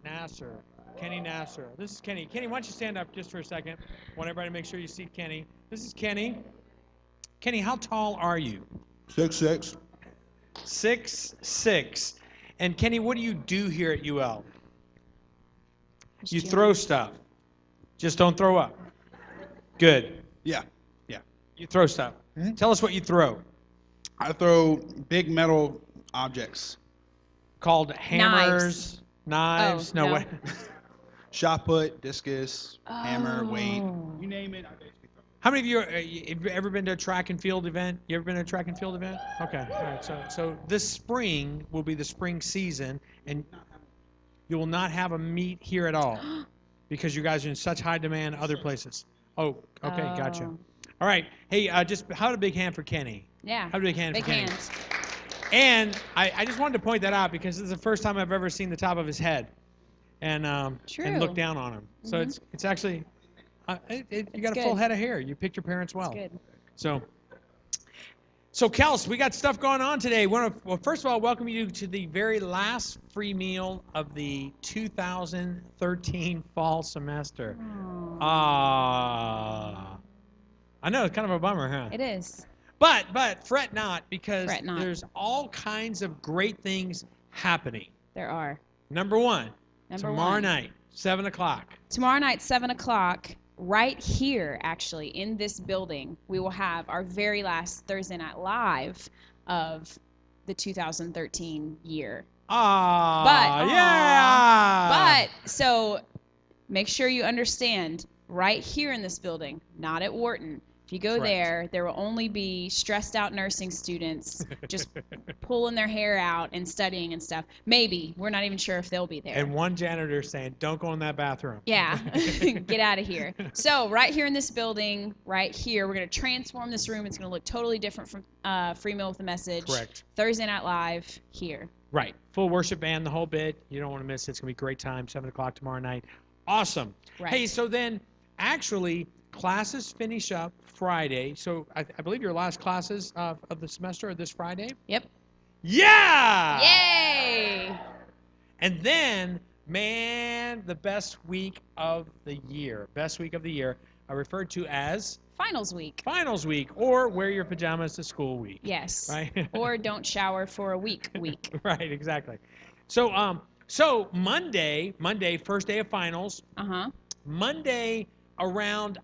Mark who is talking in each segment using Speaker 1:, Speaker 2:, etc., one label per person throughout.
Speaker 1: Nasser, Kenny Nasser. This is Kenny. Kenny, why don't you stand up just for a second? I want everybody to make sure you see Kenny. This is Kenny. Kenny, how tall are you?
Speaker 2: 6'6".
Speaker 1: 6'6". And Kenny, what do you do here at UL?
Speaker 3: Just
Speaker 1: You
Speaker 3: chilling.
Speaker 1: throw stuff. Just don't throw up. Good.
Speaker 2: Yeah.
Speaker 1: You throw stuff.
Speaker 2: Mhm.
Speaker 1: Tell us what you throw.
Speaker 2: I throw big metal objects.
Speaker 1: Called hammers, knives.
Speaker 3: Oh, no.
Speaker 1: What?
Speaker 2: Shot put, discus, hammer, weight.
Speaker 3: Oh.
Speaker 2: You name it, I basically throw it.
Speaker 1: How many of you have you ever been to a track and field event? You ever been to a track and field event? Okay. All right. So this spring will be the spring season, and you will not have a meet here at all because you guys are in such high demand other places. Oh, okay, gotcha.
Speaker 3: Oh.
Speaker 1: All right. Hey, just how about a big hand for Kenny?
Speaker 3: Yeah.
Speaker 1: How about a big hand
Speaker 3: Big
Speaker 1: for Kenny?
Speaker 3: hands.
Speaker 1: And I just wanted to point that out because this is the first time I've ever seen the top of his head, and
Speaker 3: True.
Speaker 1: look down on him. So
Speaker 3: Mhm.
Speaker 1: it's actually you
Speaker 3: It's
Speaker 1: got a full
Speaker 3: good.
Speaker 1: head of hair. You picked your parents well.
Speaker 3: That's good.
Speaker 1: So Kels, we got stuff going on today. Well, first of all, welcome you to the very last free meal of the 2013 fall semester. Ah, I know it's kind of a bummer, huh?
Speaker 3: It is.
Speaker 1: But fret not because
Speaker 3: Fret not.
Speaker 1: there's all kinds of great things happening.
Speaker 3: There are.
Speaker 1: Number one, tomorrow
Speaker 3: one.
Speaker 1: night, 7 o'clock.
Speaker 3: Tomorrow night, 7 o'clock, right here, actually, in this building, we will have our very last Thursday Night Live of the 2013 year.
Speaker 1: Ah, yeah.
Speaker 3: But, so, make sure you understand, right here in this building, not at Wharton. If you go
Speaker 1: Correct.
Speaker 3: there will only be stressed out nursing students just pulling their hair out and studying and stuff. Maybe. We're not even sure if they'll be there.
Speaker 1: And one janitor saying, "Don't go in that bathroom."
Speaker 3: Yeah, get out of here. So right here in this building, right here, we're going to transform this room. It's going to look totally different from Free Meal with a Message.
Speaker 1: Correct.
Speaker 3: Thursday Night Live here.
Speaker 1: Right. Full worship band, the whole bit. You don't want to miss it. It's going to be a great time, 7 o'clock tomorrow night. Awesome.
Speaker 3: Right.
Speaker 1: Hey, so then actually classes finish up Friday. So I believe your last classes of the semester are this Friday?
Speaker 3: Yep.
Speaker 1: Yeah!
Speaker 3: Yay!
Speaker 1: And then, man, the best week of the year. Best week of the year. Referred to as
Speaker 3: Finals week.
Speaker 1: finals week or wear your pajamas to school week.
Speaker 3: Yes.
Speaker 1: Right?
Speaker 3: Or don't shower for a week.
Speaker 1: Right, exactly. So Monday, first day of finals.
Speaker 3: Uh-huh.
Speaker 1: Monday around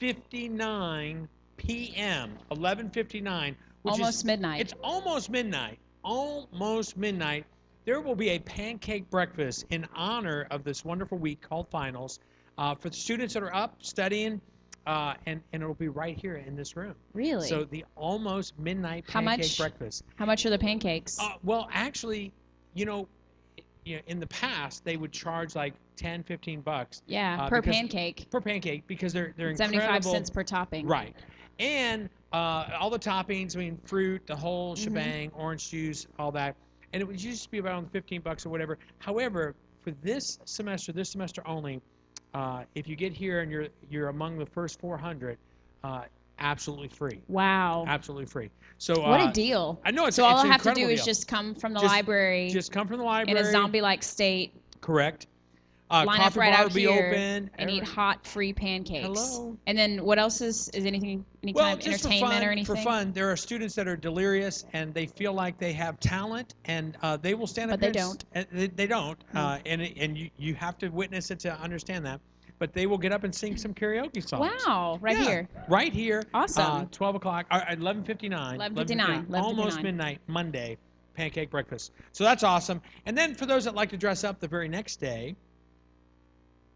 Speaker 1: 11:59 p.m. 11:59, which
Speaker 3: Almost
Speaker 1: is
Speaker 3: midnight.
Speaker 1: It's almost midnight. Almost midnight. There will be a pancake breakfast in honor of this wonderful week called finals for the students that are up studying, and it'll be right here in this room.
Speaker 3: Really?
Speaker 1: So the almost midnight
Speaker 3: How
Speaker 1: pancake
Speaker 3: much?
Speaker 1: breakfast.
Speaker 3: How much are the pancakes?
Speaker 1: Well, actually, in the past they would charge like 10, 15 bucks.
Speaker 3: Yeah, per
Speaker 1: because-
Speaker 3: pancake.
Speaker 1: Per pancake because they're
Speaker 3: 75
Speaker 1: incredible.
Speaker 3: cents per topping.
Speaker 1: Right. And all the toppings, I mean, fruit, the whole shebang, orange juice, all that. And it would used to be around 15 bucks or whatever. However, for this semester only, if you get here and you're among the first 400, absolutely free.
Speaker 3: Wow.
Speaker 1: Absolutely free. So
Speaker 3: What a deal.
Speaker 1: I know it's
Speaker 3: So all
Speaker 1: it's
Speaker 3: I
Speaker 1: an
Speaker 3: have to do
Speaker 1: incredible
Speaker 3: is
Speaker 1: deal.
Speaker 3: just come from the
Speaker 1: Just-
Speaker 3: library
Speaker 1: Just come from the
Speaker 3: in
Speaker 1: library.
Speaker 3: a zombie-like state,
Speaker 1: Correct.
Speaker 3: line up
Speaker 1: Coffee
Speaker 3: right
Speaker 1: bar
Speaker 3: out
Speaker 1: will be
Speaker 3: here,
Speaker 1: open.
Speaker 3: and eat hot free pancakes.
Speaker 1: Hello.
Speaker 3: And then what else is anything, any
Speaker 1: Well,
Speaker 3: kind of
Speaker 1: just
Speaker 3: entertainment
Speaker 1: for
Speaker 3: or anything?
Speaker 1: fun, there are students that are delirious and they feel like they have talent, and they will stand up.
Speaker 3: But they
Speaker 1: here and they don't. And you have to witness it to understand that. But they will get up and sing some karaoke songs.
Speaker 3: Wow, right
Speaker 1: Yeah,
Speaker 3: here.
Speaker 1: Right here.
Speaker 3: Awesome.
Speaker 1: 12 o'clock. 11:59.
Speaker 3: 11:59,
Speaker 1: Almost
Speaker 3: 11:59.
Speaker 1: midnight. Monday. Pancake breakfast. So that's awesome. And then for those that like to dress up the very next day,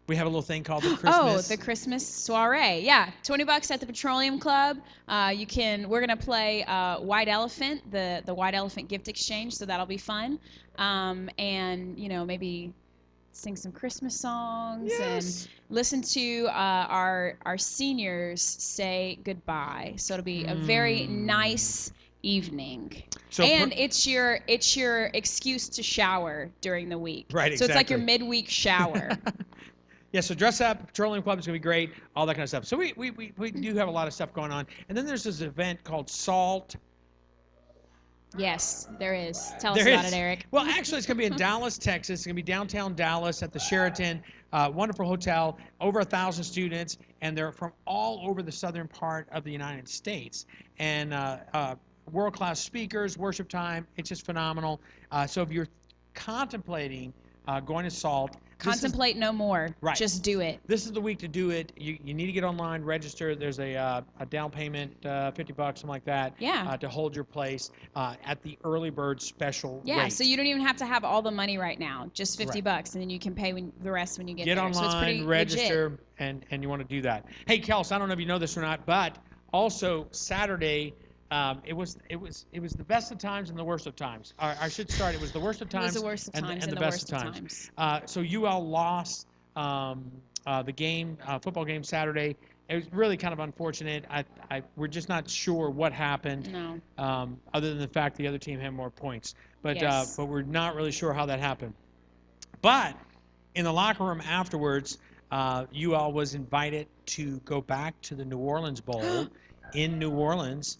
Speaker 1: we have a little thing called the Christmas.
Speaker 3: Oh, the Christmas soiree. Yeah, $20 at the Petroleum Club. We're gonna play White Elephant, the White Elephant gift exchange. So that'll be fun. And maybe sing some Christmas songs
Speaker 1: Yes.
Speaker 3: and listen to our seniors say goodbye. So it'll be a very nice evening.
Speaker 1: So
Speaker 3: And it's your excuse to shower during the week.
Speaker 1: Right,
Speaker 3: So it's like your
Speaker 1: exactly.
Speaker 3: midweek shower.
Speaker 1: Yeah, so dress up, Petroleum Club is going to be great, all that kind of stuff. So we do have a lot of stuff going on. And then there's this event called Salt
Speaker 3: Yes, there is. Tell us
Speaker 1: There
Speaker 3: about
Speaker 1: is.
Speaker 3: it, Eric.
Speaker 1: Well, actually, it's going to be in Dallas, Texas. It's going to be downtown Dallas at the Sheraton. Wonderful hotel, over 1,000 students, and they're from all over the southern part of the United States. And world-class speakers, worship time. It's just phenomenal. So if you're contemplating going to SALT,
Speaker 3: Contemplate no more.
Speaker 1: Right.
Speaker 3: Just do it.
Speaker 1: this is the week to do it. You need to get online, register. There's a down payment, $50, something like that,
Speaker 3: Yeah.
Speaker 1: to hold your place at the early bird special
Speaker 3: Yeah,
Speaker 1: rate.
Speaker 3: so you don't even have to have all the money right now. Just 50
Speaker 1: Right.
Speaker 3: bucks, and then you can pay the rest when you get
Speaker 1: Get
Speaker 3: there. So it's
Speaker 1: online,
Speaker 3: pretty
Speaker 1: register,
Speaker 3: legit.
Speaker 1: and you want to do that. Hey, Kels, I don't know if you know this or not, but also Saturday, it was the best of times and the worst of times. I should start. It was the worst of
Speaker 3: It
Speaker 1: times
Speaker 3: was the worst of
Speaker 1: and,
Speaker 3: times
Speaker 1: and
Speaker 3: and
Speaker 1: the
Speaker 3: the
Speaker 1: best
Speaker 3: worst
Speaker 1: of
Speaker 3: of
Speaker 1: times.
Speaker 3: times.
Speaker 1: So UL lost the game, football game Saturday. It was really kind of unfortunate. We're just not sure what happened.
Speaker 3: No.
Speaker 1: Other than the fact the other team had more points. But
Speaker 3: Yes.
Speaker 1: but we're not really sure how that happened. But in the locker room afterwards, UL was invited to go back to the New Orleans Bowl in New Orleans,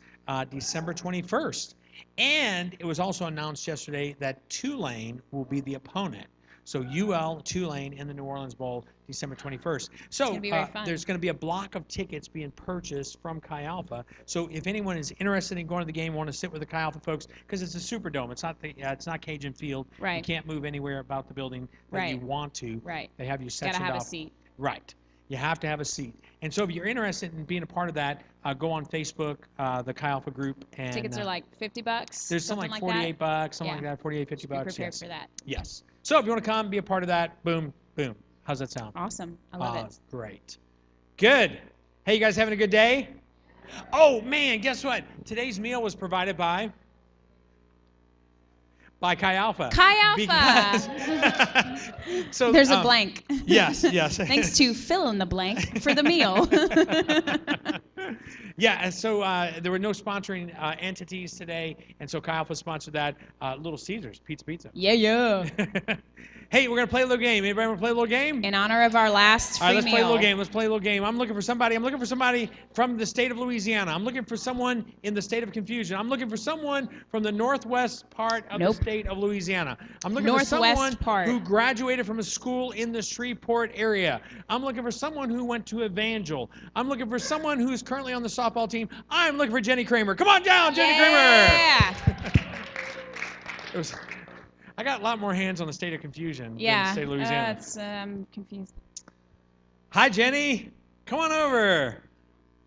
Speaker 1: December 21st. And it was also announced yesterday that Tulane will be the opponent. So UL, Tulane in the New Orleans Bowl, December 21st. So
Speaker 3: gonna be very fun.
Speaker 1: there's going to be a block of tickets being purchased from Chi Alpha. So if anyone is interested in going to the game, want to sit with the Chi Alpha folks, because it's a Superdome, it's not Cajun Field. You
Speaker 3: Right.
Speaker 1: can't move anywhere about the building that you
Speaker 3: Right.
Speaker 1: want to.
Speaker 3: Right.
Speaker 1: They have you
Speaker 3: Gotta
Speaker 1: sectioned
Speaker 3: have a
Speaker 1: off.
Speaker 3: seat.
Speaker 1: Right. You have to have a seat. And so if you're interested in being a part of that, go on Facebook, the Chi Alpha group. And,
Speaker 3: Tickets are like 50 bucks.
Speaker 1: there's something like 48 bucks, something like
Speaker 3: Yeah.
Speaker 1: that, 48, 50
Speaker 3: Be
Speaker 1: bucks.
Speaker 3: prepared
Speaker 1: Yes.
Speaker 3: for that.
Speaker 1: Yes. So if you want to come, be a part of that, boom, boom. How's that sound?
Speaker 3: Awesome. I love it.
Speaker 1: Great. Good. Hey, you guys having a good day? Oh, man, guess what? Today's meal was provided by Chi Alpha.
Speaker 3: Chi Alpha.
Speaker 1: Because, so,
Speaker 3: There's a blank.
Speaker 1: Yes, yes.
Speaker 3: Thanks to fill in the blank for the meal.
Speaker 1: Yeah, and so there were no sponsoring entities today, and so Chi Alpha sponsored that. Little Caesars, Pizza.
Speaker 3: Yeah, yeah.
Speaker 1: Hey, we're gonna play a little game. Anybody want to play a little game?
Speaker 3: In honor of our last free
Speaker 1: All right, let's
Speaker 3: meal.
Speaker 1: play a little game. Let's play a little game. I'm looking for somebody from the state of Louisiana. I'm looking for someone in the state of confusion. I'm looking for someone from the northwest part of
Speaker 3: Nope.
Speaker 1: the state of Louisiana. I'm looking
Speaker 3: Northwest
Speaker 1: for someone
Speaker 3: part.
Speaker 1: who graduated from a school in the Shreveport area. I'm looking for someone who went to Evangel. I'm looking for someone who's currently on the softball team. I'm looking for Jenny Kramer. Come on down, Jenny Kramer.
Speaker 3: Yeah.
Speaker 1: I got a lot more hands on the state of confusion than the
Speaker 3: Yeah.
Speaker 1: state of Louisiana.
Speaker 3: I'm confused.
Speaker 1: Hi, Jenny. Come on over.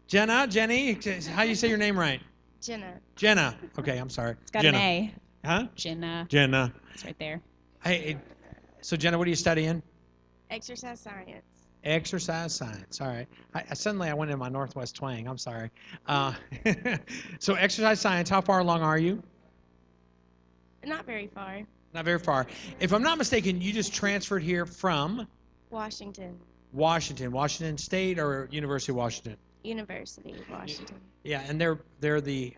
Speaker 1: Jenny. How do you say your name right? Jenna. Okay, I'm sorry.
Speaker 3: It's got
Speaker 1: Jenna.
Speaker 3: an A.
Speaker 1: Huh?
Speaker 3: Jenna.
Speaker 1: Jenna.
Speaker 3: It's right there.
Speaker 1: Hey, so Jenna, what are you studying?
Speaker 4: Exercise science.
Speaker 1: Exercise science. All right. Suddenly I went in my Northwest twang. I'm sorry. So exercise science, how far along are you?
Speaker 4: Not very far.
Speaker 1: Not very far. If I'm not mistaken, you just transferred here from
Speaker 4: Washington
Speaker 1: Washington State or University of Washington?
Speaker 4: University, Washington.
Speaker 1: Yeah, and they're the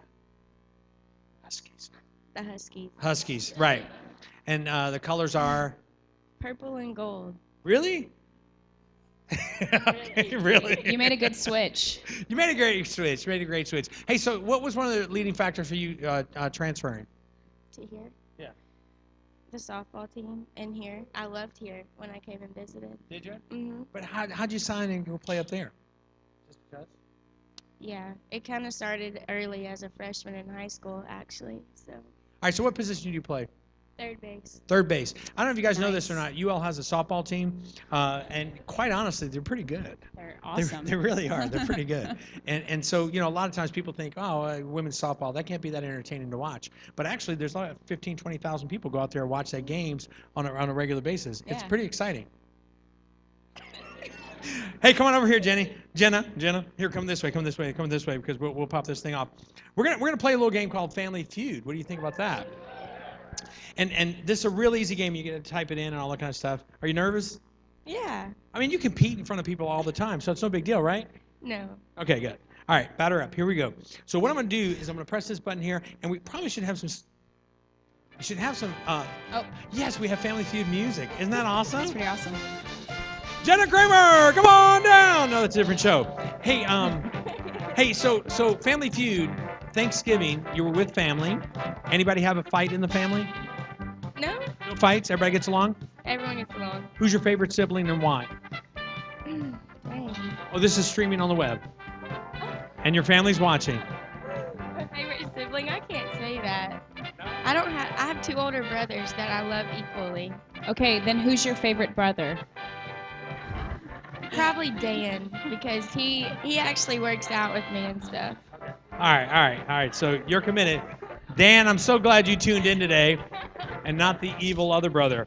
Speaker 1: Huskies.
Speaker 4: The Huskies.
Speaker 1: Huskies, right. And the colors are?
Speaker 4: Purple and gold.
Speaker 1: Really? Okay, really?
Speaker 3: You made a good switch.
Speaker 1: You made a great switch. Hey, so what was one of the leading factors for you transferring?
Speaker 4: To here.
Speaker 1: Yeah.
Speaker 4: The softball team and here. I loved here when I came and visited.
Speaker 1: Did you?
Speaker 4: hmm
Speaker 1: But how'd you sign and go play up there? Just because?
Speaker 4: Yeah. It kind of started early as a freshman in high school, actually. So,
Speaker 1: All right, so what position do you play?
Speaker 4: third base.
Speaker 1: Third base. I don't know if you guys know this or
Speaker 3: Nice.
Speaker 1: not. UL has a softball team, and quite honestly, they're pretty good.
Speaker 3: They're awesome.
Speaker 1: They really are. They're pretty good. And so, a lot of times people think, women's softball, that can't be that entertaining to watch. But actually, there's like 15, 20,000 people go out there and watch their games on a regular basis. It's
Speaker 3: Yeah.
Speaker 1: pretty exciting. Hey, come on over here, Jenna. Here, come this way, because we'll pop this thing off. We're gonna play a little game called Family Feud. What do you think about that? And this is a real easy game. You get to type it in and all that kind of stuff. Are you nervous?
Speaker 4: Yeah.
Speaker 1: I mean, you compete in front of people all the time, so it's no big deal, right?
Speaker 4: No.
Speaker 1: Okay, good. All right, batter up. Here we go. So what I'm going to do is I'm going to press this button here, and we probably should have some. We should have some.
Speaker 3: Oh,
Speaker 1: Yes, we have Family Feud music. Isn't that awesome?
Speaker 3: that's pretty awesome.
Speaker 1: Jenna Kramer, come on down. No, that's a different show. Hey, so Family Feud. Thanksgiving, you were with family, Anybody have a fight in the family?
Speaker 4: No,
Speaker 1: No fights? Everybody gets along?
Speaker 4: everyone gets along.
Speaker 1: Who's your favorite sibling and why?
Speaker 4: Dang.
Speaker 1: Oh, this is streaming on the web. And your family's watching.
Speaker 4: My favorite sibling? I can't say that. I have 2 older brothers that I love equally.
Speaker 3: Okay, then who's your favorite brother?
Speaker 4: Probably Dan, because he actually works out with me and stuff.
Speaker 1: All right. So you're committed. Dan, I'm so glad you tuned in today and not the evil other brother.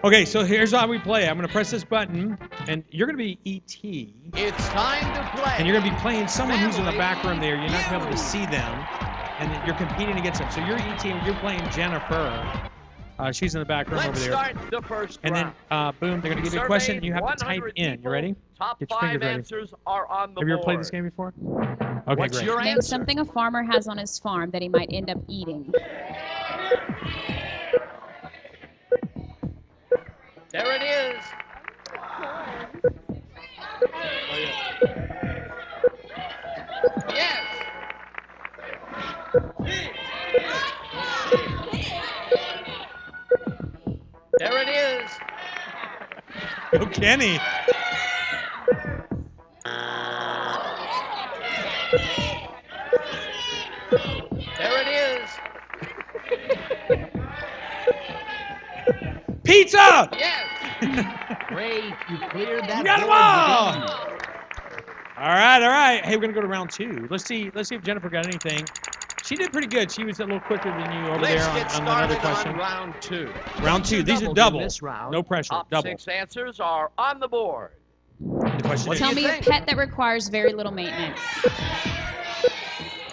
Speaker 1: Okay, so here's how we play. I'm going to press this button, and you're going to be E.T.
Speaker 5: It's time to play.
Speaker 1: And you're going to be playing someone who's in the back room there. You're not going to be able to see them, and you're competing against them. So you're E.T. and you're playing Jennifer. She's in the back room
Speaker 5: Let's
Speaker 1: over there.
Speaker 5: start the first
Speaker 1: And then,
Speaker 5: round.
Speaker 1: boom, they're going to give you a question, and you have to type in. You ready?
Speaker 5: Top
Speaker 1: Get your
Speaker 5: 5
Speaker 1: fingers ready.
Speaker 5: answers are on the
Speaker 1: Have you ever
Speaker 5: board.
Speaker 1: played this game before? Okay,
Speaker 5: What's
Speaker 1: great.
Speaker 5: your
Speaker 3: Name
Speaker 5: answer?
Speaker 3: something a farmer has on his farm that he might end up eating.
Speaker 5: There it is. Yes. There it is.
Speaker 1: Go, Kenny.
Speaker 5: There it is.
Speaker 1: Pizza!
Speaker 5: Yes. Great. You cleared that
Speaker 1: You got 'em
Speaker 5: board
Speaker 1: all.
Speaker 5: with ease.
Speaker 1: All right. Hey, we're gonna go to round 2. Let's see if Jennifer got anything. She did pretty good. She was a little quicker than you over
Speaker 5: Let's
Speaker 1: there
Speaker 5: get
Speaker 1: on another
Speaker 5: started
Speaker 1: question.
Speaker 5: on round 2.
Speaker 1: Round 2. These are
Speaker 5: Doubled
Speaker 1: double.
Speaker 5: in this round.
Speaker 1: No pressure.
Speaker 5: Top
Speaker 1: Double.
Speaker 5: 6 answers are on the board.
Speaker 1: The question
Speaker 5: What
Speaker 1: is,
Speaker 5: do
Speaker 3: Tell
Speaker 5: you
Speaker 3: me
Speaker 5: think?
Speaker 3: a pet that requires very little maintenance.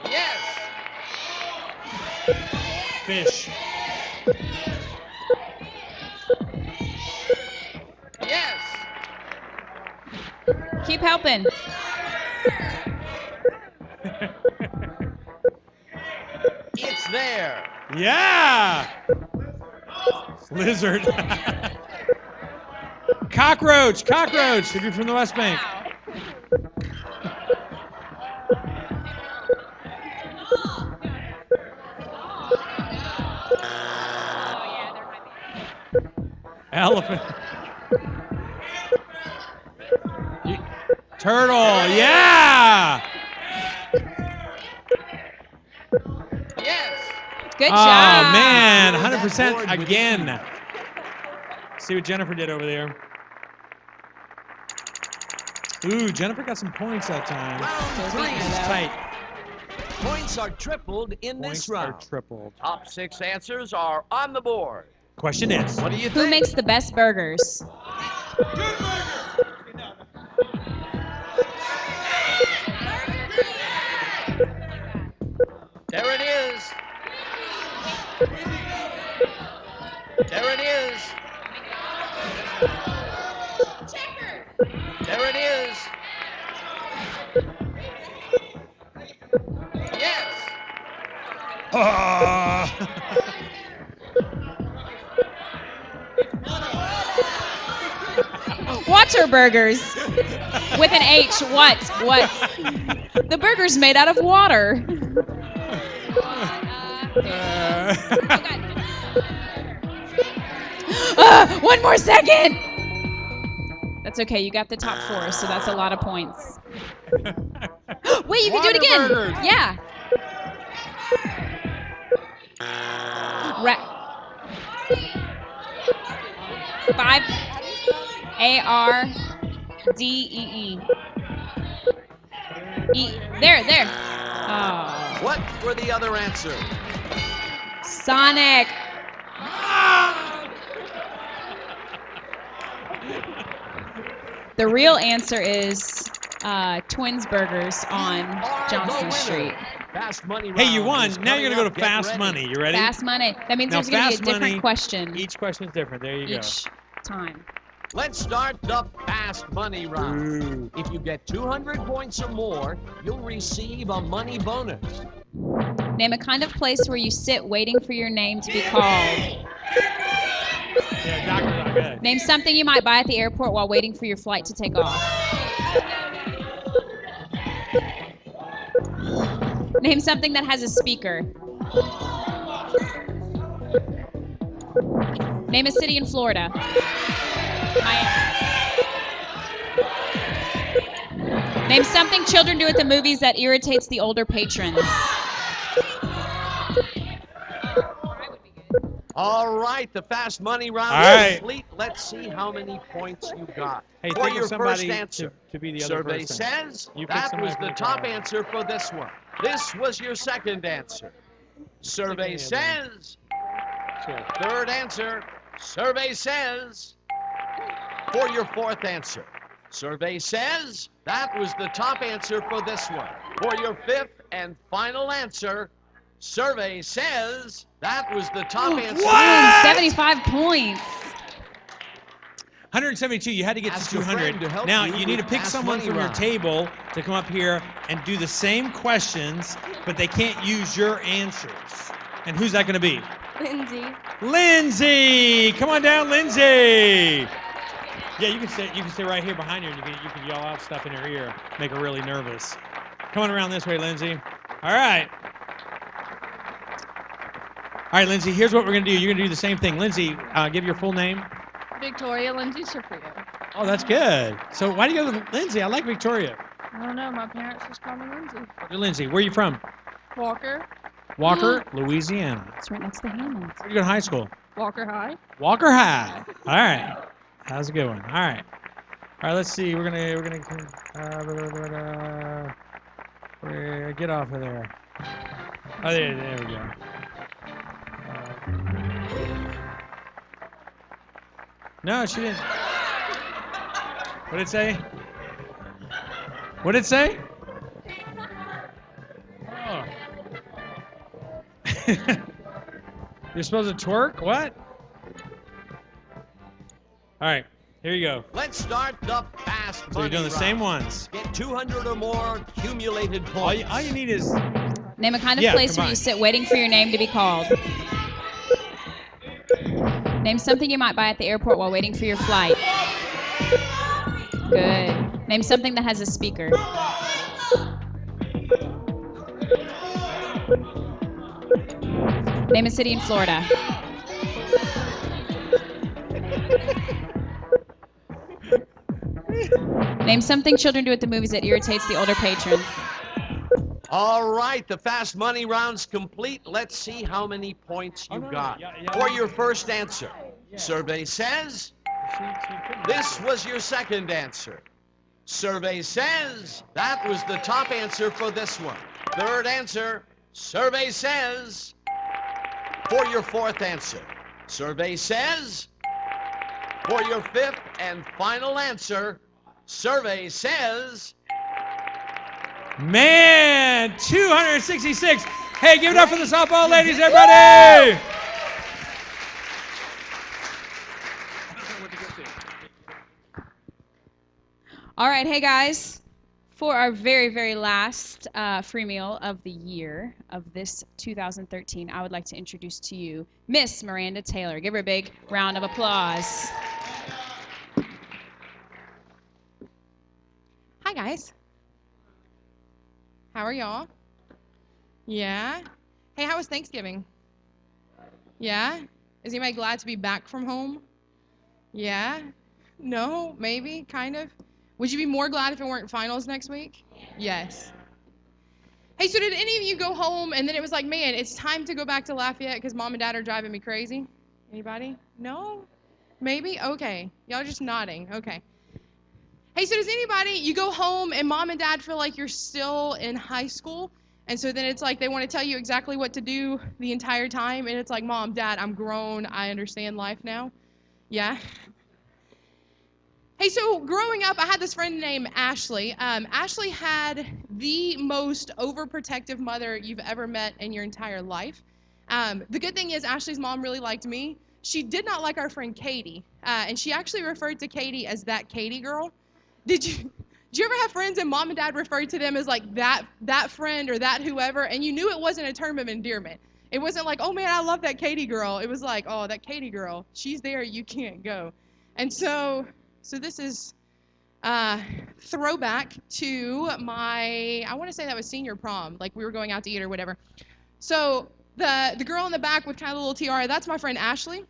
Speaker 5: Yes.
Speaker 1: fish.
Speaker 5: Yes.
Speaker 3: Keep helping.
Speaker 5: It's there.
Speaker 1: Yeah. Lizard. Cockroach. If you're from the West Bank. Elephant. Turtle. Yeah.
Speaker 5: Yes.
Speaker 3: Good
Speaker 1: Oh
Speaker 3: job.
Speaker 1: man,
Speaker 5: That
Speaker 1: 100%
Speaker 5: board with
Speaker 1: again. See what Jennifer did over there. Ooh, Jennifer got some points that time.
Speaker 5: Round
Speaker 3: Still beating
Speaker 5: 3.
Speaker 3: her, though.
Speaker 1: Tight.
Speaker 5: Points are tripled in
Speaker 1: Points
Speaker 5: this
Speaker 1: are
Speaker 5: round.
Speaker 1: tripled.
Speaker 5: Top 6 answers are on the board.
Speaker 1: Question is,
Speaker 5: What do you
Speaker 3: Who
Speaker 5: think?
Speaker 3: makes the best burgers?
Speaker 5: There it is. There it is. There it is. Yes.
Speaker 3: Water burgers. With an H. What? The burger's made out of water. One more second. That's okay. You got the top 4, so that's a lot of points. Wait, you can do it again.
Speaker 1: Whataburgers.
Speaker 3: Yeah. Five. ARDEE. There. Oh.
Speaker 5: What were the other answers?
Speaker 3: Sonic. The real answer is Twins Burgers on
Speaker 5: Are the
Speaker 3: Johnson
Speaker 5: winner.
Speaker 3: Street.
Speaker 5: Fast money
Speaker 1: Hey, you
Speaker 5: round
Speaker 1: won.
Speaker 5: is
Speaker 1: Now you're
Speaker 5: coming
Speaker 1: gonna go
Speaker 5: up.
Speaker 1: to
Speaker 5: Get
Speaker 1: Fast
Speaker 5: ready.
Speaker 1: Money. You ready?
Speaker 3: Fast money. That means
Speaker 1: Now,
Speaker 3: there's going to be a
Speaker 1: fast money,
Speaker 3: different question
Speaker 1: Each question is different. There you go.
Speaker 3: each time.
Speaker 5: Let's start the fast money round.
Speaker 1: Ooh.
Speaker 5: If you get 200 points or more, you'll receive a money bonus.
Speaker 3: Name a kind of place where you sit waiting for your name to be called.
Speaker 1: Yeah, Dr. Go ahead.
Speaker 3: Name something you might buy at the airport while waiting for your flight to take off. Name something that has a speaker. Name a city in Florida. Miami. Name something children do at the movies that irritates the older patrons.
Speaker 5: All right, the fast money round
Speaker 1: All right.
Speaker 5: is complete. Let's see how many points you got.
Speaker 1: Hey,
Speaker 5: For
Speaker 1: think
Speaker 5: your
Speaker 1: of somebody
Speaker 5: first answer,
Speaker 1: to be the other
Speaker 5: survey
Speaker 1: person.
Speaker 5: says
Speaker 1: You pick
Speaker 5: that
Speaker 1: somebody
Speaker 5: was
Speaker 1: from
Speaker 5: the
Speaker 1: the
Speaker 5: top
Speaker 1: crowd.
Speaker 5: answer for this one. This was your second answer. Survey
Speaker 1: any of
Speaker 5: says,
Speaker 1: Sure.
Speaker 5: third answer. Survey says, for your fourth answer. Survey says that was the top answer for this one. For your fifth and final answer, survey says that was the top answer.
Speaker 1: What?
Speaker 3: 75 points.
Speaker 1: 172. You had to get
Speaker 5: Ask
Speaker 1: to
Speaker 5: your friend
Speaker 1: 200.
Speaker 5: to help
Speaker 1: Now
Speaker 5: you
Speaker 1: you need to
Speaker 5: with
Speaker 1: pick
Speaker 5: Fast
Speaker 1: someone
Speaker 5: Money
Speaker 1: from your
Speaker 5: Round.
Speaker 1: table to come up here and do the same questions, but they can't use your answers. And who's that going to be?
Speaker 4: Lindsay.
Speaker 1: Lindsay, come on down, Lindsay. Yeah, you can stay right here behind her, and you can yell out stuff in her ear, make her really nervous. Come on around this way, Lindsay. All right. All right, Lindsay. Here's what we're gonna do. You're gonna do the same thing. Lindsay, give your full name.
Speaker 6: Victoria Lindsay Shapiro.
Speaker 1: Oh, that's good. So why do you go with Lindsay? I like Victoria.
Speaker 6: I don't know. My parents just call me Lindsay.
Speaker 1: Lindsay, where are you from?
Speaker 6: Walker.
Speaker 1: Walker, Louisiana.
Speaker 3: It's right next to Hammond.
Speaker 1: Where you go to high school?
Speaker 6: Walker High.
Speaker 1: Walker High. All right. That was a good one. All right. All right. Let's see. We're gonna get off of there. Oh, there we go. No, she didn't. What did it say? What did it say? Oh. You're supposed to twerk? What? All right, here you go.
Speaker 5: Let's start the fast money
Speaker 1: So you're doing the
Speaker 5: round.
Speaker 1: same ones.
Speaker 5: Get 200 or more accumulated points.
Speaker 1: All you need is
Speaker 3: Name a kind of
Speaker 1: Yeah,
Speaker 3: place where
Speaker 1: combine.
Speaker 3: you sit waiting for your name to be called. Name something you might buy at the airport while waiting for your flight. Good. Name something that has a speaker. Name a city in Florida. Name something children do at the movies that irritates the older patrons.
Speaker 5: All right, the fast money round's complete. Let's see how many points you got. For your first answer, survey says this was your second answer. Survey says that was the top answer for this one. Third answer, survey says for your fourth answer. Survey says for your fifth and final answer, survey says
Speaker 1: Man, 266. Hey, give it up for the softball ladies, everybody.
Speaker 3: All right, hey guys. For our very, very last free meal of the year of this 2013, I would like to introduce to you Miss Miranda Taylor. Give her a big round of applause.
Speaker 6: Hi, guys. How are y'all? Yeah? Hey, how was Thanksgiving? Yeah? Is anybody glad to be back from home? Yeah? No? Maybe? Kind of? Would you be more glad if it weren't finals next week? Yes. Hey, so did any of you go home and then it was like, man, it's time to go back to Lafayette because mom and dad are driving me crazy? Anybody? No? Maybe? Okay. Y'all are just nodding. Okay. Hey, so does anybody, you go home and mom and dad feel like you're still in high school, and so then it's like they want to tell you exactly what to do the entire time, and it's like, Mom, Dad, I'm grown, I understand life now? Yeah? Hey, so growing up, I had this friend named Ashley. Ashley had the most overprotective mother you've ever met in your entire life. The good thing is Ashley's mom really liked me. She did not like our friend Katie, and she actually referred to Katie as that Katie girl. Did you ever have friends and mom and dad referred to them as like that friend or that whoever, and you knew it wasn't a term of endearment? It wasn't like, oh man, I love that Katie girl. It was like, oh, that Katie girl, she's there, you can't go. And so this is throwback to my, I want to say that was senior prom, like we were going out to eat or whatever. So the girl in the back with kind of a little tiara, that's my friend Ashley.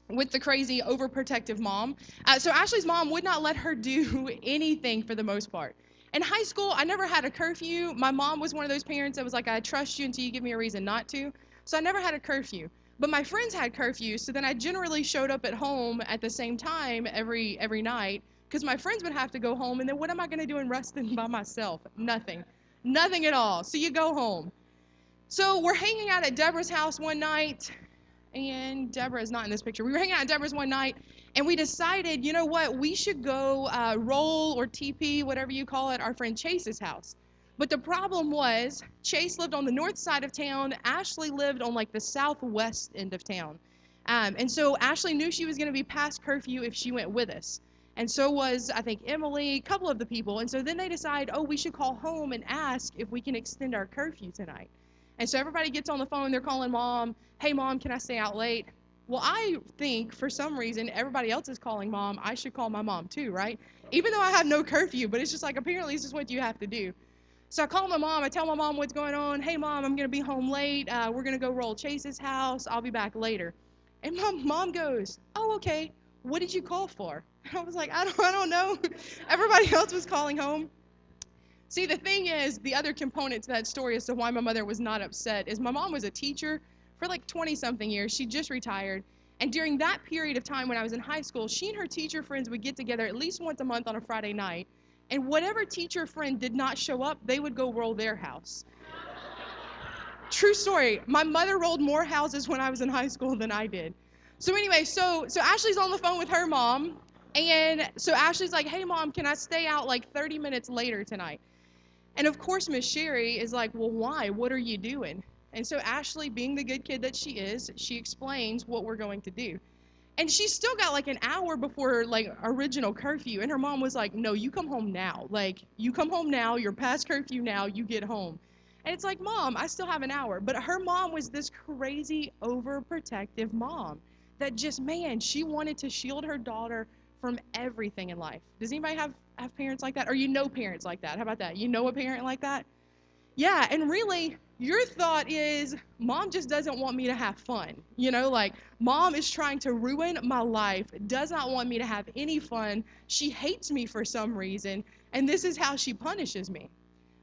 Speaker 6: with the crazy overprotective mom. So Ashley's mom would not let her do anything for the most part. In high school, I never had a curfew. My mom was one of those parents that was like, I trust you until you give me a reason not to. So I never had a curfew. But my friends had curfews, so then I generally showed up at home at the same time every night because my friends would have to go home, and then what am I going to do in Ruston by myself? Nothing. Nothing at all. So you go home. So we're hanging out at Deborah's house one night, and Deborah is not in this picture. We were hanging out at Deborah's one night, and we decided, you know what, we should go roll or TP, whatever you call it, our friend Chase's house. But the problem was, Chase lived on the north side of town. Ashley lived on like the southwest end of town. And so Ashley knew she was going to be past curfew if she went with us. And so was, I think, Emily, a couple of the people. And so then they decide, oh, we should call home and ask if we can extend our curfew tonight. And so everybody gets on the phone. They're calling mom. Hey, mom, can I stay out late? Well, I think for some reason everybody else is calling mom. I should call my mom too, right? Even though I have no curfew, but it's just like apparently this is what you have to do. So I call my mom. I tell my mom what's going on. Hey, mom, I'm going to be home late. We're going to go roll Chase's house. I'll be back later. And my mom goes, oh, okay. What did you call for? I was like, I don't know. Everybody else was calling home. See, the thing is, the other component to that story as to why my mother was not upset is my mom was a teacher for like 20-something years. She just retired. And during that period of time when I was in high school, she and her teacher friends would get together at least once a month on a Friday night. And whatever teacher friend did not show up, they would go roll their house. True story. My mother rolled more houses when I was in high school than I did. So anyway, so Ashley's on the phone with her mom. And so Ashley's like, hey, mom, can I stay out like 30 minutes later tonight? And of course, Miss Sherry is like, well, why? What are you doing? And so Ashley, being the good kid that she is, she explains what we're going to do. And she's still got like an hour before like original curfew. And her mom was like, no, you come home now. Like, you come home now. You're past curfew now. You get home. And it's like, mom, I still have an hour. But her mom was this crazy overprotective mom that just, man, she wanted to shield her daughter from everything in life. Does anybody have parents like that? Or you know parents like that? How about that? You know a parent like that? Yeah, and really, your thought is, mom just doesn't want me to have fun. You know, like, mom is trying to ruin my life, does not want me to have any fun. She hates me for some reason, and this is how she punishes me.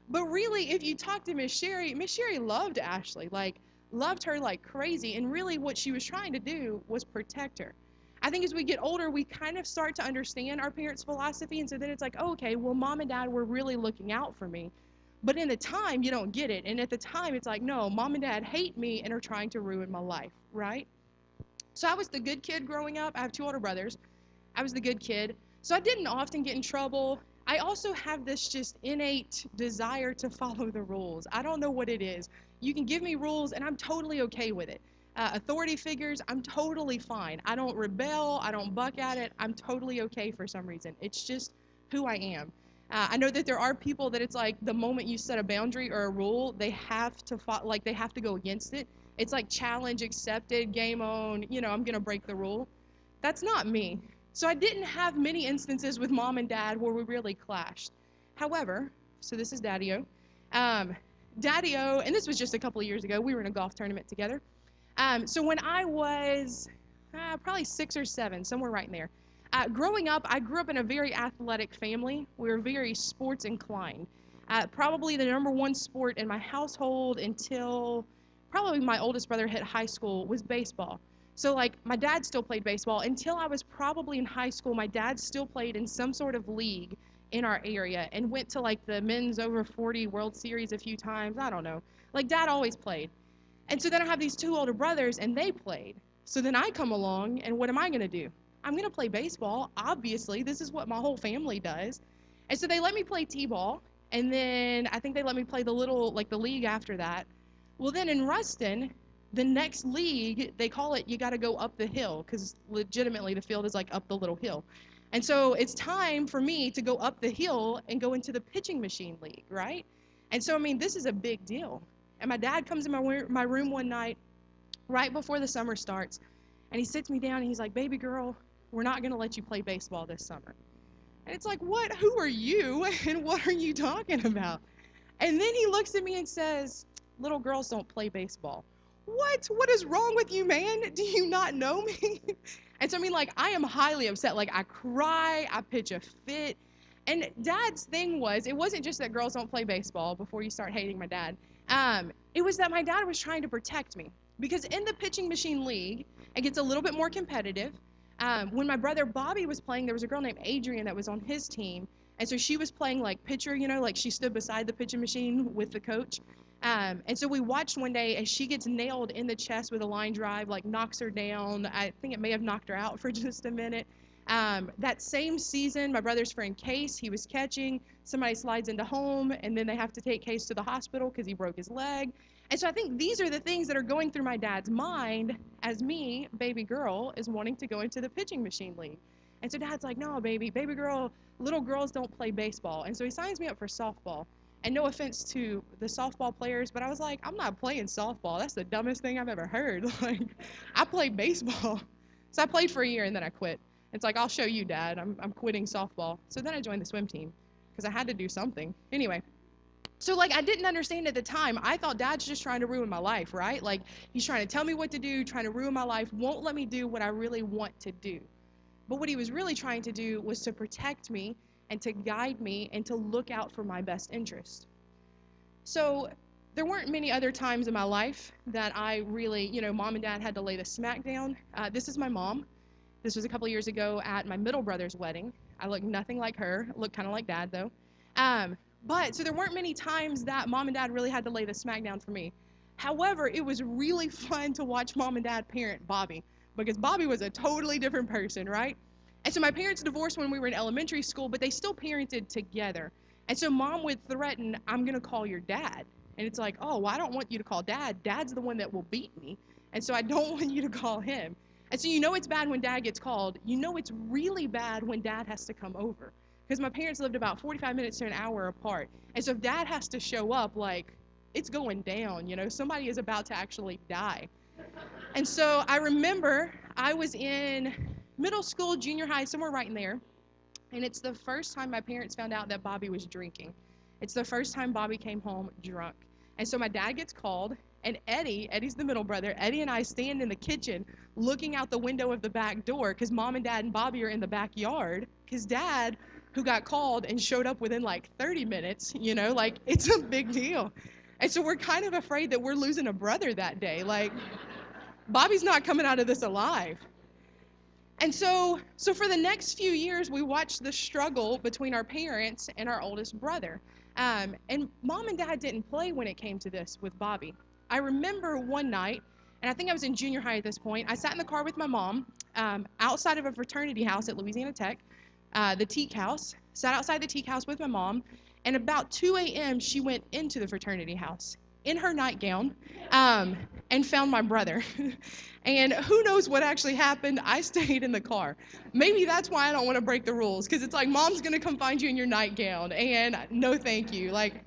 Speaker 6: But really, if you talk to Miss Sherry loved Ashley, like, loved her like crazy, and really what she was trying to do was protect her. I think as we get older, we kind of start to understand our parents' philosophy, and so then it's like, oh, okay, well, mom and dad were really looking out for me. But in the time, you don't get it. And at the time, it's like, no, mom and dad hate me and are trying to ruin my life, right? So I was the good kid growing up. I have 2 older brothers. I was the good kid. So I didn't often get in trouble. I also have this just innate desire to follow the rules. I don't know what it is. You can give me rules, and I'm totally okay with it. Authority figures, I'm totally fine. I don't rebel. I don't buck at it. I'm totally okay for some reason. It's just who I am. I know that there are people that it's like the moment you set a boundary or a rule, they have to they have to go against it. It's like challenge accepted, game on, you know, I'm going to break the rule. That's not me. So I didn't have many instances with mom and dad where we really clashed. However, so this is Daddy-O. Daddy-O, and this was just a couple of years ago, we were in a golf tournament together. So when I was probably 6 or 7, somewhere right in there, growing up, I grew up in a very athletic family. We were very sports inclined. Probably the number one sport in my household until probably my oldest brother hit high school was baseball. So like my dad still played baseball. Until I was probably in high school, my dad still played in some sort of league in our area and went to like the men's over 40 World Series a few times. I don't know. Like dad always played. And so then I have these 2 older brothers and they played. So then I come along and what am I going to do? I'm going to play baseball. Obviously, this is what my whole family does. And so they let me play t-ball. And then I think they let me play the league after that. Well, then in Ruston, the next league, they call it, you got to go up the hill because legitimately the field is like up the little hill. And so it's time for me to go up the hill and go into the pitching machine league, right? And so, I mean, this is a big deal. And my dad comes in my room one night right before the summer starts, and he sits me down and he's like, baby girl, we're not going to let you play baseball this summer. And it's like, what? Who are you? And what are you talking about? And then he looks at me and says, little girls don't play baseball. What is wrong with you, man? Do you not know me? And so, I mean, like, I am highly upset. Like, I cry, I pitch a fit. And Dad's thing was, it wasn't just that girls don't play baseball before you start hating my dad. It was that my dad was trying to protect me. Because in the pitching machine league, it gets a little bit more competitive. When my brother Bobby was playing, there was a girl named Adrian that was on his team. And so she was playing like pitcher, you know, like she stood beside the pitching machine with the coach. And so we watched one day as she gets nailed in the chest with a line drive, like knocks her down. I think it may have knocked her out for just a minute. That same season, my brother's friend Case, he was catching. Somebody slides into home, and then they have to take Case to the hospital because he broke his leg. And so I think these are the things that are going through my dad's mind as me, baby girl, is wanting to go into the pitching machine league. And so Dad's like, no, baby girl, little girls don't play baseball. And so he signs me up for softball. And no offense to the softball players, but I was like, I'm not playing softball. That's the dumbest thing I've ever heard. Like, I played baseball. So I played for a year and then I quit. It's like, I'll show you, Dad. I'm quitting softball. So then I joined the swim team because I had to do something. Anyway, so like I didn't understand at the time. I thought Dad's just trying to ruin my life, right? Like he's trying to tell me what to do, trying to ruin my life, won't let me do what I really want to do. But what he was really trying to do was to protect me and to guide me and to look out for my best interest. So there weren't many other times in my life that I really, Mom and Dad had to lay the smack down. This is my mom. This was a couple years ago at my middle brother's wedding. I look nothing like her. Look kind of like Dad, though. So there weren't many times that Mom and Dad really had to lay the smack down for me. However, it was really fun to watch Mom and Dad parent Bobby because Bobby was a totally different person, right? And so my parents divorced when we were in elementary school, but they still parented together. And so Mom would threaten, I'm going to call your dad. And it's like, oh, well, I don't want you to call Dad. Dad's the one that will beat me. And so I don't want you to call him. And so it's bad when Dad gets called. It's really bad when Dad has to come over. Because my parents lived about 45 minutes to an hour apart. And so if Dad has to show up, like, it's going down, Somebody is about to actually die. And so I remember I was in middle school, junior high, somewhere right in there. And it's the first time my parents found out that Bobby was drinking. It's the first time Bobby came home drunk. And so my dad gets called, and Eddie's the middle brother, Eddie and I stand in the kitchen looking out the window of the back door because Mom and Dad and Bobby are in the backyard because Dad, who got called and showed up within like 30 minutes, like it's a big deal. And so we're kind of afraid that we're losing a brother that day. Like, Bobby's not coming out of this alive. And so for the next few years, we watched the struggle between our parents and our oldest brother. And Mom and Dad didn't play when it came to this with Bobby. I remember one night, and I think I was in junior high at this point, I sat in the car with my mom outside of a fraternity house at Louisiana Tech, the Teak House, sat outside the Teak House with my mom, and about 2 a.m. she went into the fraternity house in her nightgown and found my brother. And who knows what actually happened? I stayed in the car. Maybe that's why I don't want to break the rules, because it's like Mom's going to come find you in your nightgown, and no thank you. Like,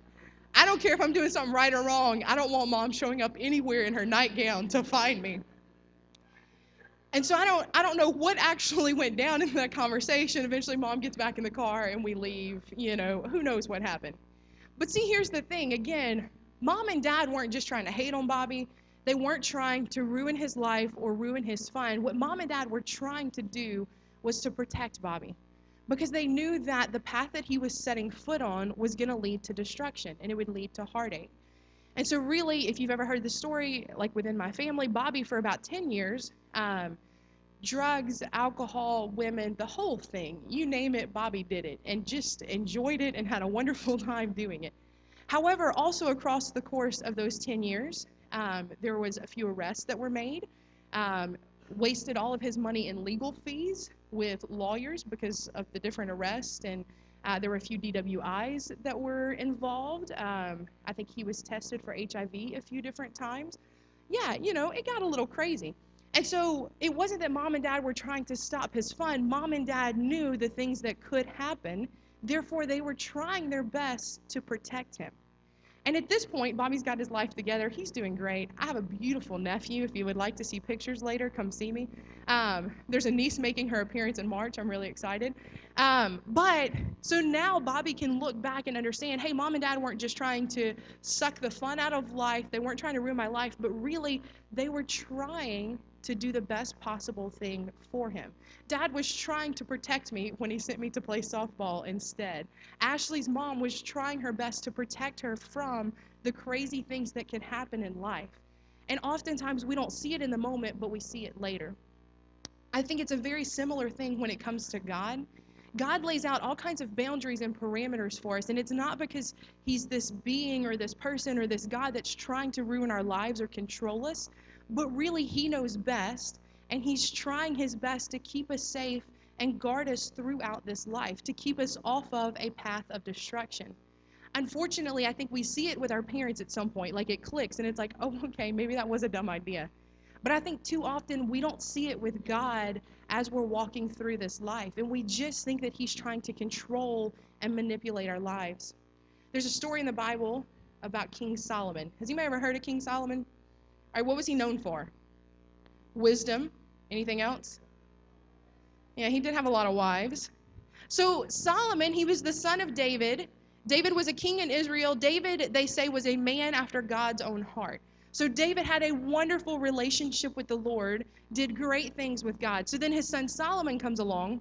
Speaker 6: I don't care if I'm doing something right or wrong. I don't want Mom showing up anywhere in her nightgown to find me. And so I don't know what actually went down in that conversation. Eventually, Mom gets back in the car, and we leave. Who knows what happened. But see, here's the thing. Again, Mom and Dad weren't just trying to hate on Bobby. They weren't trying to ruin his life or ruin his fun. What Mom and Dad were trying to do was to protect Bobby, because they knew that the path that he was setting foot on was going to lead to destruction, and it would lead to heartache. And so really, if you've ever heard the story, like within my family, Bobby, for about 10 years, drugs, alcohol, women, the whole thing, you name it, Bobby did it, and just enjoyed it and had a wonderful time doing it. However, also across the course of those 10 years, there was a few arrests that were made, wasted all of his money in legal fees with lawyers because of the different arrests, and there were a few DWIs that were involved. I think he was tested for HIV a few different times. Yeah, it got a little crazy. And so it wasn't that Mom and Dad were trying to stop his fun. Mom and Dad knew the things that could happen. Therefore, they were trying their best to protect him. And at this point, Bobby's got his life together. He's doing great. I have a beautiful nephew. If you would like to see pictures later, come see me. There's a niece making her appearance in March. I'm really excited. But so now Bobby can look back and understand, hey, mom and dad weren't just trying to suck the fun out of life. They weren't trying to ruin my life, but really they were trying to do the best possible thing for him. Dad was trying to protect me when he sent me to play softball instead. Ashley's mom was trying her best to protect her from the crazy things that can happen in life. And oftentimes we don't see it in the moment, but we see it later. I think it's a very similar thing when it comes to God. God lays out all kinds of boundaries and parameters for us, and it's not because he's this being or this person or this God that's trying to ruin our lives or control us, but really he knows best, and he's trying his best to keep us safe and guard us throughout this life, to keep us off of a path of destruction. Unfortunately, I think we see it with our parents at some point, like it clicks, and it's like, oh, okay, maybe that was a dumb idea. But I think too often we don't see it with God as we're walking through this life, and we just think that he's trying to control and manipulate our lives. There's a story in the Bible about King Solomon. Has anybody ever heard of King Solomon? All right, what was he known for? Wisdom. Anything else? Yeah, he did have a lot of wives. So Solomon, he was the son of David. David was a king in Israel. David, they say, was a man after God's own heart. So David had a wonderful relationship with the Lord, did great things with God. So then his son Solomon comes along,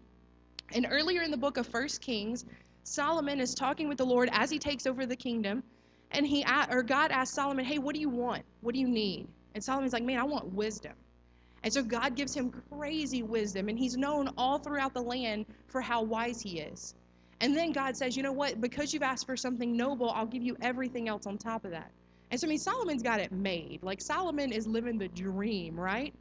Speaker 6: and earlier in the book of 1 Kings, Solomon is talking with the Lord as he takes over the kingdom, and God asked Solomon, hey, what do you want? What do you need? And Solomon's like, man, I want wisdom. And so God gives him crazy wisdom, and he's known all throughout the land for how wise he is. And then God says, you know what? Because you've asked for something noble, I'll give you everything else on top of that. And so, I mean, Solomon's got it made. Like, Solomon is living the dream, right?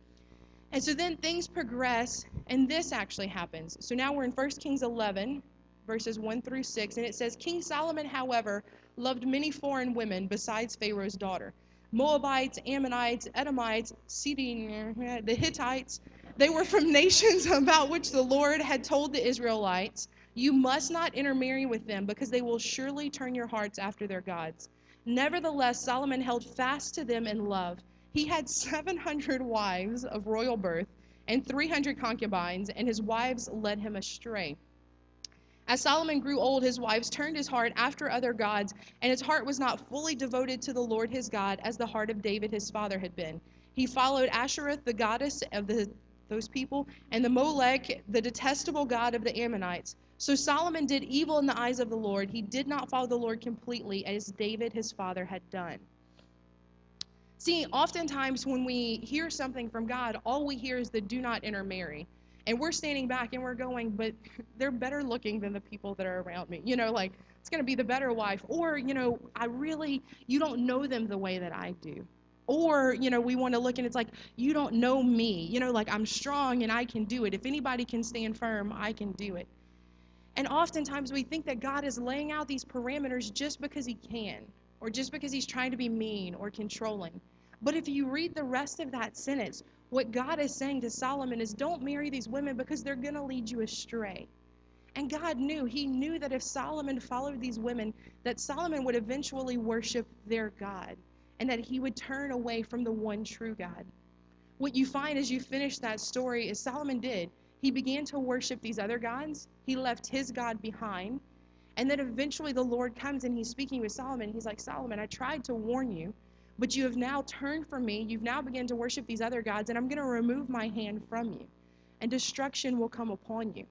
Speaker 6: And so then things progress, and this actually happens. So now we're in 1 Kings 11, verses 1 through 6, and it says, King Solomon, however, loved many foreign women besides Pharaoh's daughter. Moabites, Ammonites, Edomites, Sidonians, the Hittites. They were from nations about which the Lord had told the Israelites, you must not intermarry with them, because they will surely turn your hearts after their gods. Nevertheless, Solomon held fast to them in love. He had 700 wives of royal birth and 300 concubines, and his wives led him astray. As Solomon grew old, his wives turned his heart after other gods, and his heart was not fully devoted to the Lord his God as the heart of David his father had been. He followed Ashereth, the goddess of those people, and the Molech, the detestable god of the Ammonites. So Solomon did evil in the eyes of the Lord. He did not follow the Lord completely as David his father had done. See, oftentimes when we hear something from God, all we hear is the do not intermarry. And we're standing back and we're going, but they're better looking than the people that are around me. You know, like, it's going to be the better wife. Or, you know, you don't know them the way that I do. Or, you know, we want to look and it's like, you don't know me. You know, like, I'm strong and I can do it. If anybody can stand firm, I can do it. And oftentimes we think that God is laying out these parameters just because he can, or just because he's trying to be mean or controlling. But if you read the rest of that sentence, what God is saying to Solomon is, don't marry these women because they're going to lead you astray. And God knew, he knew that if Solomon followed these women, that Solomon would eventually worship their God, and that he would turn away from the one true God. What you find as you finish that story is Solomon did. He began to worship these other gods. He left his God behind. And then eventually the Lord comes and he's speaking with Solomon. He's like, Solomon, I tried to warn you, but you have now turned from me. You've now begun to worship these other gods, and I'm going to remove my hand from you, and destruction will come upon you.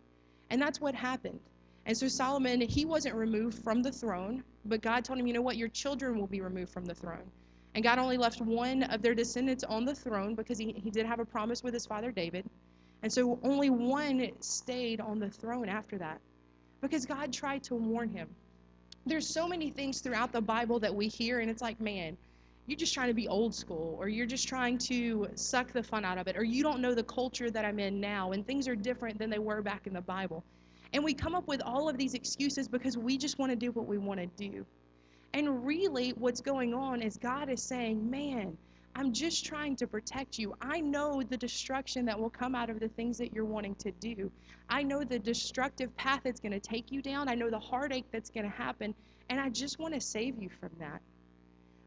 Speaker 6: And that's what happened. And so Solomon, he wasn't removed from the throne, but God told him, you know what, your children will be removed from the throne. And God only left one of their descendants on the throne because he did have a promise with his father David. And so only one stayed on the throne after that, because God tried to warn him. There's so many things throughout the Bible that we hear, and it's like, man, you're just trying to be old school, or you're just trying to suck the fun out of it, or you don't know the culture that I'm in now, and things are different than they were back in the Bible. And we come up with all of these excuses because we just want to do what we want to do. And really what's going on is God is saying, man, I'm just trying to protect you. I know the destruction that will come out of the things that you're wanting to do. I know the destructive path that's going to take you down. I know the heartache that's going to happen, and I just want to save you from that.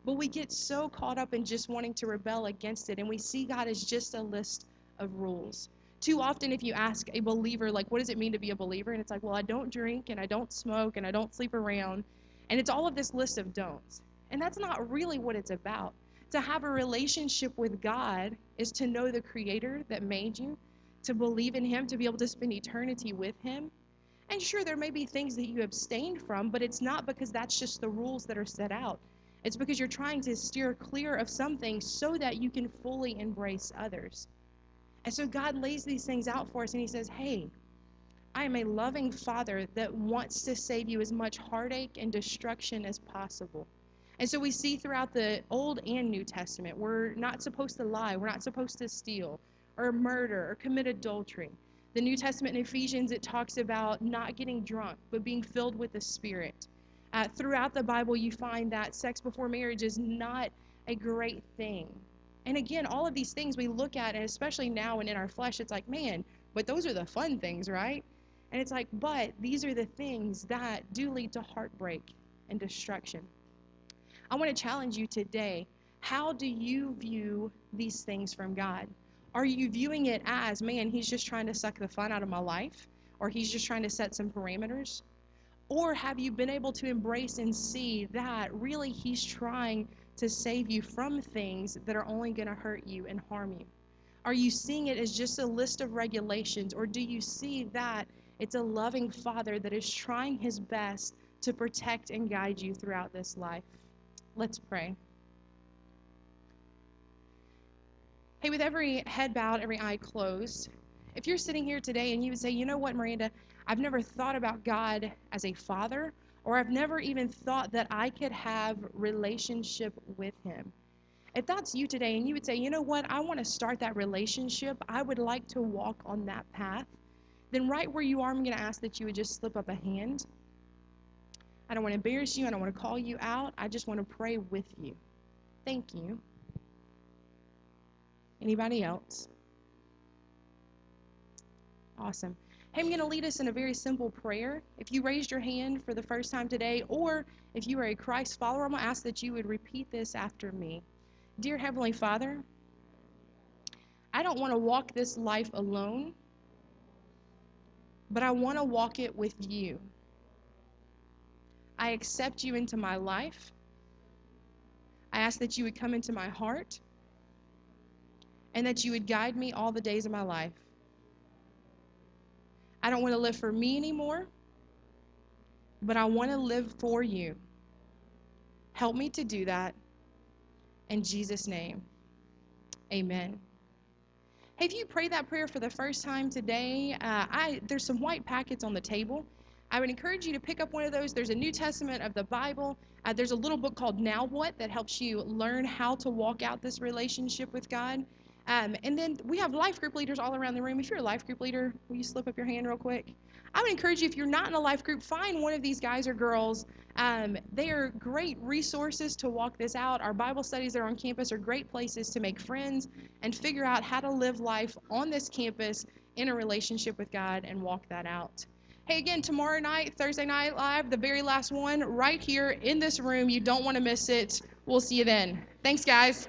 Speaker 6: But we get so caught up in just wanting to rebel against it, and we see God as just a list of rules. Too often, if you ask a believer, like, what does it mean to be a believer? And it's like, well, I don't drink, and I don't smoke, and I don't sleep around. And it's all of this list of don'ts. And that's not really what it's about. To have a relationship with God is to know the Creator that made you, to believe in Him, to be able to spend eternity with Him. And sure, there may be things that you abstained from, but it's not because that's just the rules that are set out. It's because you're trying to steer clear of some things so that you can fully embrace others. And so God lays these things out for us, and He says, hey, I am a loving Father that wants to save you as much heartache and destruction as possible. And so we see throughout the Old and New Testament, we're not supposed to lie, we're not supposed to steal, or murder, or commit adultery. The New Testament in Ephesians, it talks about not getting drunk, but being filled with the Spirit. Throughout the Bible, you find that sex before marriage is not a great thing. And again, all of these things we look at, and especially now and in our flesh, it's like, man, but those are the fun things, right? And it's like, but these are the things that do lead to heartbreak and destruction. I want to challenge you today. How do you view these things from God? Are you viewing it as, man, He's just trying to suck the fun out of my life? Or He's just trying to set some parameters? Or have you been able to embrace and see that really He's trying to save you from things that are only going to hurt you and harm you? Are you seeing it as just a list of regulations, or do you see that it's a loving Father that is trying His best to protect and guide you throughout this life? Let's pray. Hey, with every head bowed, every eye closed, if you're sitting here today and you would say, you know what, Miranda, I've never thought about God as a father, or I've never even thought that I could have relationship with Him. If that's you today and you would say, you know what, I want to start that relationship, I would like to walk on that path, then right where you are, I'm going to ask that you would just slip up a hand. I don't want to embarrass you. I don't want to call you out. I just want to pray with you. Thank you. Anybody else? Awesome. Hey, I'm going to lead us in a very simple prayer. If you raised your hand for the first time today, or if you are a Christ follower, I'm going to ask that you would repeat this after me. Dear Heavenly Father, I don't want to walk this life alone, but I want to walk it with you. I accept you into my life. I ask that you would come into my heart and that you would guide me all the days of my life. I don't want to live for me anymore, but I want to live for you. Help me to do that. In Jesus' name, amen. Hey, if you prayed that prayer for the first time today, there's some white packets on the table. I would encourage you to pick up one of those. There's a New Testament of the Bible. There's a little book called Now What that helps you learn how to walk out this relationship with God. And then we have life group leaders all around the room. If you're a life group leader, will you slip up your hand real quick? I would encourage you, if you're not in a life group, find one of these guys or girls. They are great resources to walk this out. Our Bible studies that are on campus are great places to make friends and figure out how to live life on this campus in a relationship with God and walk that out. Hey, again, tomorrow night, Thursday Night Live, the very last one, right here in this room. You don't want to miss it. We'll see you then. Thanks, guys.